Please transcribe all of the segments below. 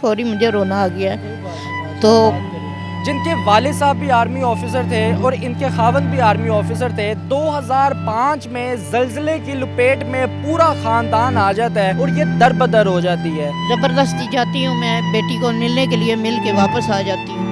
Sorry मुझे रोना आ गया। तो जिनके वालिद साहब भी आर्मी ऑफिसर थे और इनके खावंद भी आर्मी ऑफिसर थे, 2005 में ज़लज़ले की लपेट में पूरा ख़ानदान आ जाता है और ये दर बदर हो जाती है। ज़बरदस्ती जाती हूँ मैं बेटी को मिलने के लिए, मिल के वापस आ जाती हूँ।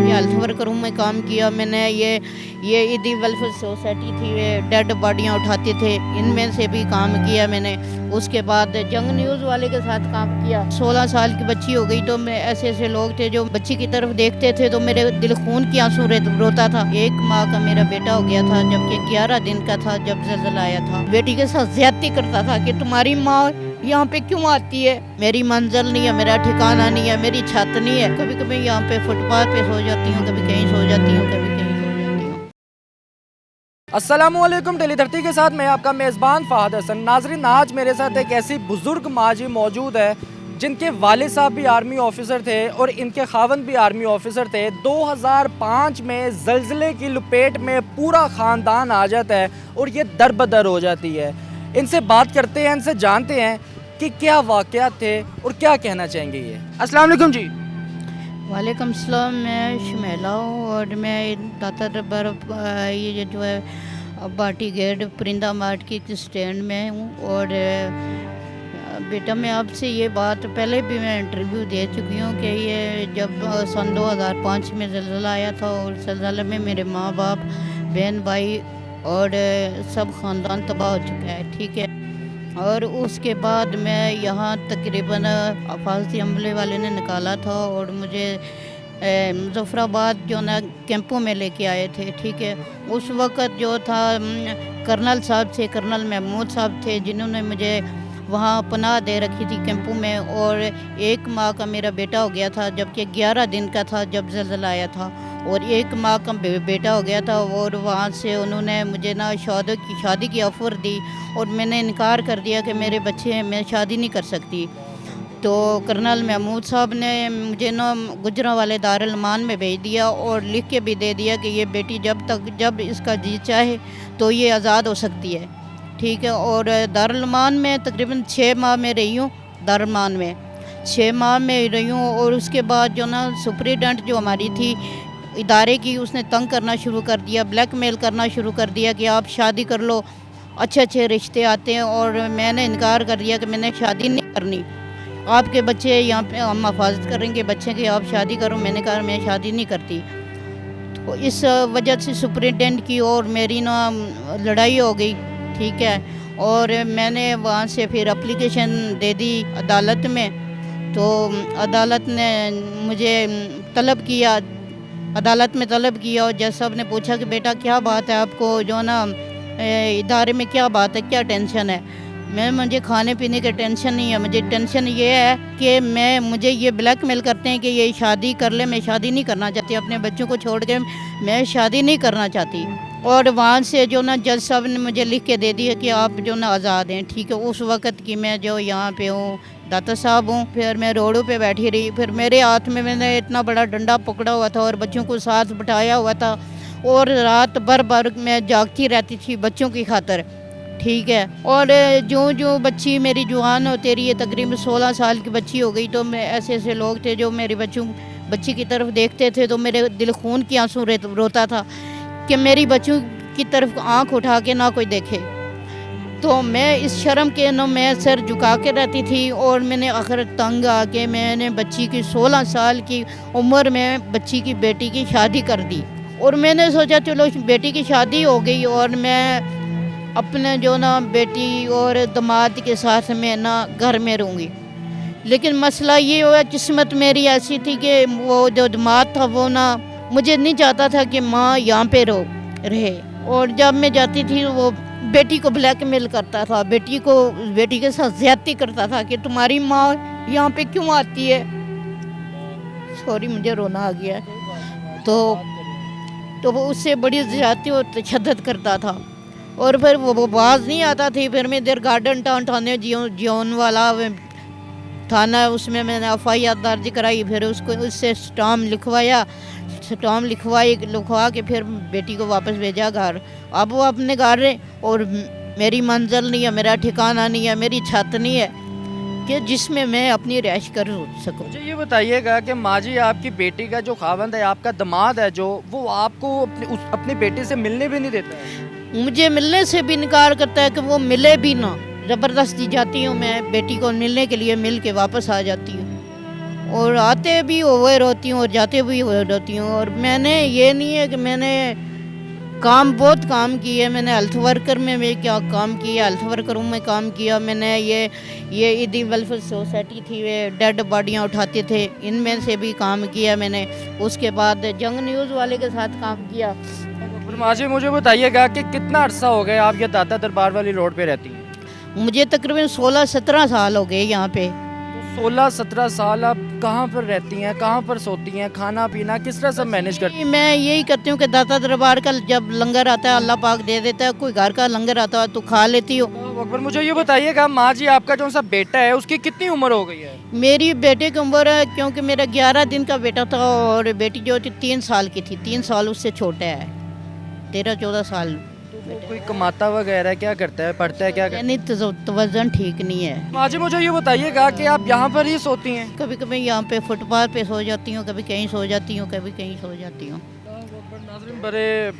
ये हेल्थ वर्कर में काम किया मैंने। ये ईदी वेलफेयर सोसाइटी थी, ये डेड बॉडियाँ उठाते थे, इनमें से भी काम किया मैंने। उसके बाद जंग न्यूज़ वाले के साथ काम किया। 16 साल की बच्ची हो गई तो मैं ऐसे लोग थे जो बच्ची की तरफ देखते थे तो मेरे दिल खून की आंसू रोता था। 1 माह का मेरा बेटा हो गया था जबकि 11 दिन का था जब ज़लज़ला आया था। बेटी के साथ ज़्यादती करता था कि तुम्हारी माँ यहाँ पे क्यों आती है, मेरी मंजिल नहीं है, मेरा ठिकाना नहीं है, मेरी छत नहीं है। कभी कभी यहाँ पे फुटपाथ पे सो जाती हूँ, कभी कहीं सो जाती हूँ, कभी कहीं सो जाती हूँ। अस्सलामुअलैकुम, टेली धरती के साथ मैं आपका मेज़बान फ़हद हसन। नाज़रीन, आज मेरे साथ एक ऐसी बुज़ुर्ग माँ जी मौजूद है जिनके वालिद साहब भी आर्मी ऑफिसर थे और इनके खावंद भी आर्मी ऑफिसर थे। 2005 में ज़लज़ले की लपेट में पूरा ख़ानदान आ जाता है और ये दर बदर हो जाती है। इनसे बात करते हैं, इनसे जानते हैं कि क्या वाक़यात थे और क्या कहना चाहेंगे ये। अस्सलाम वालेकुम जी। वालेकुम सलाम। मैं शमेला हूँ और मैं दाता दरबार ये जो है बाटी गेट परिंदा मार्केट के स्टैंड में हूँ। और बेटा मैं आपसे ये बात पहले भी मैं इंटरव्यू दे चुकी हूँ कि ये जब सन 2005 में ज़लज़ला आया था और ज़लज़ले में मेरे माँ बाप, बहन भाई और सब ख़ानदान तबाह हो चुका है, ठीक है। और उसके बाद मैं यहाँ तकरीबन हिफाज़ती अमले वाले ने निकाला था और मुझे मुज़फ़्फ़राबाद जो ना कैंपों में लेके आए थे, ठीक है। उस वक़्त जो था कर्नल साहब थे, कर्नल महमूद साहब थे जिन्होंने मुझे वहाँ पनाह दे रखी थी कैंपों में। और 1 माह का मेरा बेटा हो गया था जबकि 11 दिन का था जब ज़लज़ला आया था। और 1 माह का बेटा हो गया था और वहाँ से उन्होंने मुझे ना शादी की ऑफ़र दी और मैंने इनकार कर दिया कि मेरे बच्चे हैं, मैं शादी नहीं कर सकती। तो कर्नल महमूद साहब ने मुझे ना गुजरांवाले दारुल अमान में भेज दिया और लिख के भी दे दिया कि ये बेटी जब इसका जी चाहे तो ये आज़ाद हो सकती है, ठीक है। और दारुल अमान में तकरीबन 6 माह में रही हूँ। दारुल अमान में 6 माह में रही हूँ। और उसके बाद जो ना सुपरिटेंडेंट जो हमारी थी इदारे की, उसने तंग करना शुरू कर दिया, ब्लैकमेल करना शुरू कर दिया कि आप शादी कर लो, अच्छे अच्छे रिश्ते आते हैं। और मैंने इनकार कर दिया कि मैंने शादी नहीं करनी, आपके बच्चे यहाँ पे हम हिफाजत करेंगे बच्चे की, आप शादी करो। मैंने कहा मैं शादी नहीं करती। तो इस वजह से सुपरिटेंडेंट की और मेरी ना लड़ाई हो गई, ठीक है। और मैंने वहाँ से फिर एप्लीकेशन दे दी अदालत में। तो अदालत ने मुझे तलब किया, अदालत में तलब किया और जज साहब ने पूछा कि बेटा क्या बात है, आपको जो ना इदारे में क्या बात है, क्या टेंशन है। मुझे खाने पीने की टेंशन नहीं है, मुझे टेंशन ये है कि मुझे ये ब्लैकमेल करते हैं कि ये शादी कर ले, मैं शादी नहीं करना चाहती, अपने बच्चों को छोड़ के मैं शादी नहीं करना चाहती। और वहाँ से जो ना जज साहब ने मुझे लिख के दे दिया कि आप जो ना आज़ाद हैं, ठीक है। उस वक़्त की मैं जो यहाँ पे हूँ दाता साहब हूँ। फिर मैं रोडों पे बैठी रही, फिर मेरे हाथ में मैंने इतना बड़ा डंडा पकड़ा हुआ था और बच्चों को साथ बिठाया हुआ था और रात भर मैं जागती रहती थी बच्चों की खातिर, ठीक है। और जो बच्ची मेरी जवान होती रही है, तकरीबन 16 साल की बच्ची हो गई, तो मैं ऐसे लोग थे जो मेरी बच्ची की तरफ देखते थे तो मेरे दिल खून की आंसू रोता था कि मेरी बच्चों की तरफ आंख उठा के ना कोई देखे। तो मैं इस शर्म के न मैं सर झुका के रहती थी और मैंने आखिर तंग आके मैंने बच्ची की 16 साल की उम्र में बच्ची की बेटी की शादी कर दी। और मैंने सोचा चलो बेटी की शादी हो गई और मैं अपने जो ना बेटी और दामाद के साथ में ना घर में रहूँगी। लेकिन मसला ये हुआ, किस्मत मेरी ऐसी थी कि वो जो दामाद था वो ना मुझे नहीं चाहता था कि माँ यहाँ पे रहे। और जब मैं जाती थी वो बेटी को ब्लैकमेल करता था, बेटी के साथ ज़्यादती करता था कि तुम्हारी माँ यहाँ पे क्यों आती है। सॉरी मुझे रोना आ गया। तो वो उससे बड़ी ज़्यादती और तशद्दुद करता था। और फिर वो बाज नहीं आता थी। फिर मैं इधर गार्डन टाउन थाने जियोन वाला थाना, उसमें मैंने FIR दर्ज कराई। फिर उससे स्टाम्प लिखवा के फिर बेटी को वापस भेजा घर। अब वो अपने घर है और मेरी मंजिल नहीं है, मेरा ठिकाना नहीं है, मेरी छत नहीं है। کہ جس میں میں اپنی رہائش کر سکوں. مجھے یہ بتائیے گا کہ ماں جی آپ کی بیٹی کا جو خاوند ہے، آپ کا داماد ہے جو، وہ آپ کو اپنی بیٹی سے ملنے بھی نہیں دیتا ہے؟ مجھے ملنے سے بھی انکار کرتا ہے کہ وہ ملے بھی نہ. زبردستی جاتی ہوں میں بیٹی کو ملنے کے لیے، مل کے واپس آ جاتی ہوں، اور آتے بھی اوور ہوتی ہوں اور جاتے بھی اوور ہوتی ہوں. اور میں نے یہ نہیں ہے کہ میں نے بہت کام کیے. میں نے ہیلتھ ورکر میں بھی کیا کام کیا، ہیلتھ ورکروں میں کام کیا. میں نے یہ عیدی ویلفیئر سوسائٹی تھی، وہ ڈیڈ باڈیاں اٹھاتے تھے، ان میں سے بھی کام کیا میں نے. اس کے بعد جنگ نیوز والے کے ساتھ کام کیا. ماں جی مجھے بتائیے گا کہ کتنا عرصہ ہو گیا آپ یہ داتا دربار والی روڈ پہ رہتی ہیں؟ مجھے تقریباً 16-17 سال ہو گئے یہاں پہ. 16-17 سال آپ کہاں پر رہتی ہیں، کہاں پر سوتی ہیں، کھانا پینا کس طرح سب مینیج کرتی ہیں؟ میں یہی کرتی ہوں کہ داتا دربار کا جب لنگر آتا ہے اللہ پاک دے دیتا ہے، کوئی گھر کا لنگر آتا ہے تو کھا لیتی ہوں. اللہ اکبر. مجھے یہ بتائیے گا ماں جی آپ کا جو سا بیٹا ہے اس کی کتنی عمر ہو گئی ہے؟ میری بیٹے کی عمر ہے، کیونکہ میرا 11 دن کا بیٹا تھا اور بیٹی جو تھی 3 سال کی تھی. 3 سال اس سے چھوٹا ہے، 13-14 سال. وہ کوئی کماتا وغیرہ کیا کرتا ہے، پڑھتا ہے، کیا کرتا ہے؟ یعنی توازن ٹھیک نہیں ہے. ماں جی مجھے یہ بتائیے گا کہ آپ یہاں پر ہی سوتی ہیں؟ کبھی کبھی یہاں پہ فٹ پاتھ پہ سو جاتی ہوں، کبھی کہیں سو جاتی ہوں، کبھی کہیں سو جاتی ہوں. ناظرین بڑے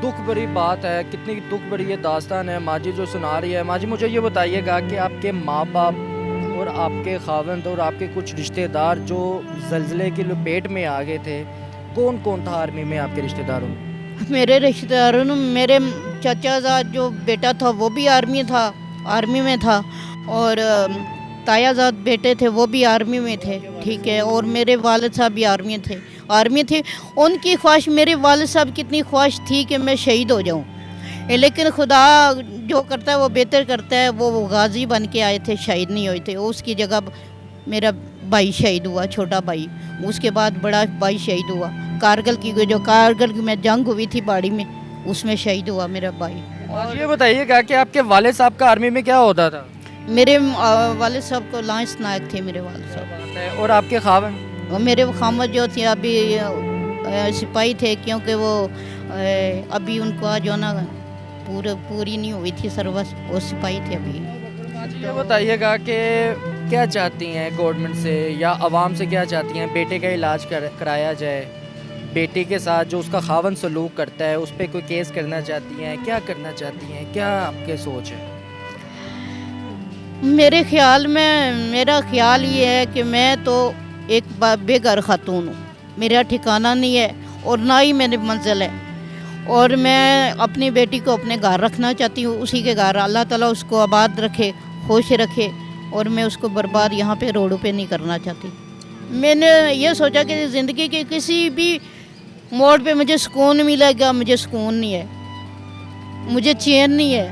دکھ بھری بات ہے، کتنی دکھ بھری یہ داستان ہے ماں جی جو سنا رہی ہے. ماں جی مجھے یہ بتائیے گا کہ آپ کے ماں باپ اور آپ کے خاوند اور آپ کے کچھ رشتہ دار جو زلزلے کی لپیٹ میں آ گئے تھے، کون کون تھا آرمی میں آپ کے رشتہ داروں میں؟ میرے رشتہ داروں میں میرے چچا زاد جو بیٹا تھا وہ بھی آرمی میں تھا، اور تایا زاد بیٹے تھے وہ بھی آرمی میں تھے. ٹھیک ہے. اور میرے والد صاحب بھی آرمی تھے. ان کی خواہش، میرے والد صاحب کی اتنی خواہش تھی کہ میں شہید ہو جاؤں، لیکن خدا جو کرتا ہے وہ بہتر کرتا ہے. وہ غازی بن کے آئے تھے، شہید نہیں ہوئے تھے. اس کی جگہ میرا بھائی شہید ہوا، چھوٹا بھائی. اس کے بعد بڑا بھائی شہید ہوا. کارگل کی میں جنگ ہوئی تھی باڑی میں، اس میں شہید ہوا میرا بھائی. اور یہ بتائیے گا کہ آپ کے والد صاحب کا آرمی میں کیا ہوتا تھا؟ میرے والد صاحب کو لانس نائک تھے میرے والد صاحب. اور آپ کے خاوند؟ اور میرے خامد جو تھے ابھی سپاہی تھے، کیونکہ وہ ابھی ان کو جو نا پوری نہیں ہوئی تھی سروس، وہ سپاہی تھے ابھی. یہ بتائیے گا کہ کیا چاہتی ہیں گورنمنٹ سے یا عوام سے، کیا چاہتی ہیں بیٹے کا علاج کرایا جائے؟ بیٹی کے ساتھ جو اس کا خاوند سلوک کرتا ہے اس پہ کوئی کیس کرنا چاہتی ہیں، کیا کرنا چاہتی ہیں، کیا آپ کے سوچ ہے؟ میرا خیال یہ ہے کہ میں تو ایک بے گھر خاتون ہوں. میرا ٹھکانہ نہیں ہے اور نہ ہی میری منزل ہے، اور میں اپنی بیٹی کو اپنے گھر رکھنا چاہتی ہوں. اسی کے گھر اللہ تعالیٰ اس کو آباد رکھے، خوش رکھے، اور میں اس کو برباد یہاں پہ روڈوں پہ نہیں کرنا چاہتی. میں نے یہ سوچا کہ زندگی کے کسی بھی موڑ پہ مجھے سکون ملے گا. مجھے سکون نہیں ہے، مجھے چین نہیں ہے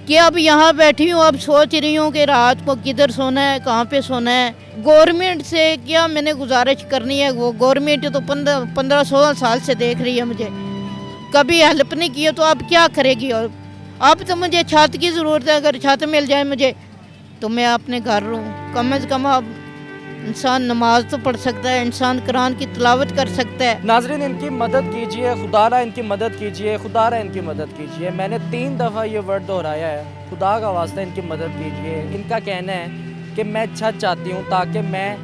کہ اب یہاں بیٹھی ہوں، اب سوچ رہی ہوں کہ رات کو کدھر سونا ہے، کہاں پہ سونا ہے. گورنمنٹ سے کیا میں نے گزارش کرنی ہے؟ وہ گورنمنٹ تو 15-16 سال سے دیکھ رہی ہے مجھے، کبھی ہیلپ نہیں کی تو اب کیا کرے گی؟ اور اب تو مجھے چھت کی ضرورت ہے. اگر چھت مل جائے مجھے تو میں اپنے گھر رہوں. کم از کم اب انسان نماز تو پڑھ سکتا ہے، انسان قرآن کی تلاوت کر سکتا ہے. ناظرین ان کی مدد کیجئے، خدا را ان کی مدد کیجئے، خدا را ان کی مدد کیجئے. میں نے 3 دفعہ یہ ورڈ دہرایا ہے، خدا کا واسطہ ان کی مدد کیجئے. ان کا کہنا ہے کہ میں چھت چاہتی ہوں تاکہ میں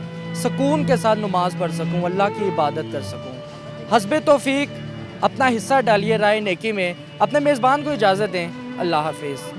سکون کے ساتھ نماز پڑھ سکوں، اللہ کی عبادت کر سکوں. حسب توفیق اپنا حصہ ڈالیے رائے نیکی میں. اپنے میزبان کو اجازت دیں. اللہ حافظ.